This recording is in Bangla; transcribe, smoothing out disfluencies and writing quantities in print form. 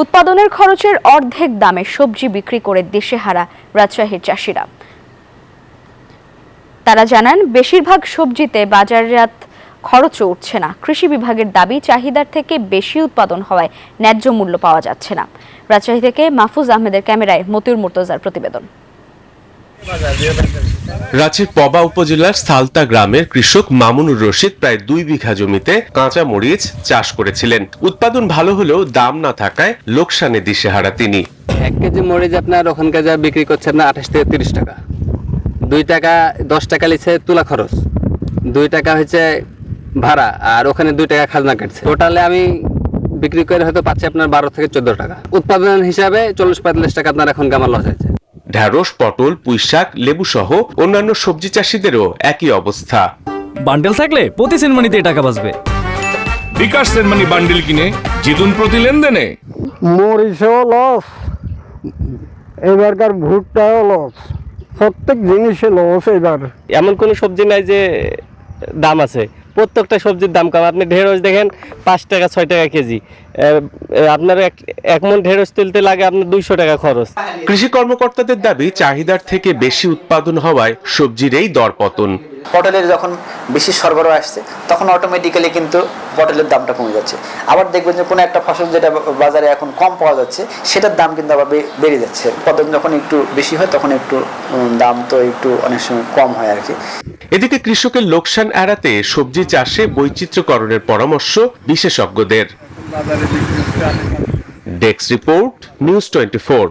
উৎপাদনের খরচের অর্ধেক দামে সবজি বিক্রি করে দিশেহারা রাজশাহীর চাষিরা। তারা জানান, বেশিরভাগ সবজিতে বাজারজাত খরচও উঠছে না। কৃষি বিভাগের দাবি, চাহিদার থেকে বেশি উৎপাদন হওয়ায় ন্যায্য মূল্য পাওয়া যাচ্ছে না। রাজশাহী থেকে মাহফুজ আহমেদের ক্যামেরায় মতিউর মুর্তজার প্রতিবেদন। রাজশাহীর পবা উপজেলার সালতা গ্রামের কৃষক মামুনুর রশিদ প্রায় 2 বিঘা জমিতে কাঁচা মরিচ চাষ করেছিলেন। উৎপাদন ভালো হলেও দাম না থাকায় লোকসানে দিশেহারা তিনি। 1 কেজি মরিচ আপনার ওখানকার যা বিক্রি করছে আপনার 28 থেকে 30 টাকা, 2 টাকা 10 টাকা লিখছে তুলা খরচ, 2 টাকা হচ্ছে ভাড়া, আর ওখানে 2 টাকা খাজনা কাটছে। টোটালে আমি বিক্রি করে হয়তো পাচ্ছি আপনার 12 থেকে 14 টাকা। উৎপাদন হিসাবে 40-45 টাকা আপনার এখন আমার লস হয়েছে। ঢেঁড়স, পটল, পুঁইশাক, লেবু সহ অন্যান্য সবজি চাষিদেরও একই অবস্থা। বান্ডেল থাকলে প্রতি সেনমানিতে টাকা বাঁচবে। বিকাশ সেনমানি বান্ডেল কিনে জিতুন প্রতি লেনদেনে। মরিচও লস, এবারকার ভুট্টাও লস, প্রত্যেক জিনিসে লস। এবার এমন কোনো সবজি নাই যে দাম আছে, প্রত্যেকটা সবজির দাম কম। আপনি ঢেঁড়স দেখেন 5 টাকা 6 টাকা কেজি, আপনার এক মন ঢেঁড়স তুলতে লাগে আপনার 200 টাকা খরচ। কৃষি কর্মকর্তাদের দাবি, চাহিদার থেকে বেশি উৎপাদন হওয়ায় সবজির এই দরপতন। পটলের যখন বেশি সরবরাহ আসছে তখন অটোমেটিক্যালি কিন্তু পটলের দামটা কমে যাচ্ছে। আবার দেখবেন যে কোনো একটা ফসল যেটা বাজারে এখন কম পাওয়া যাচ্ছে সেটার দাম কিন্তু আবার বেড়ে যাচ্ছে। উৎপাদন যখন একটু বেশি হয় তখন একটু দাম তো একটু অনেক সময় কম হয় আর কি। এদিকে কৃষকের লোকসান এড়াতে সবজি চাষে বৈচিত্র্যকরণের পরামর্শ বিশেষজ্ঞদের। Desk report, news 24।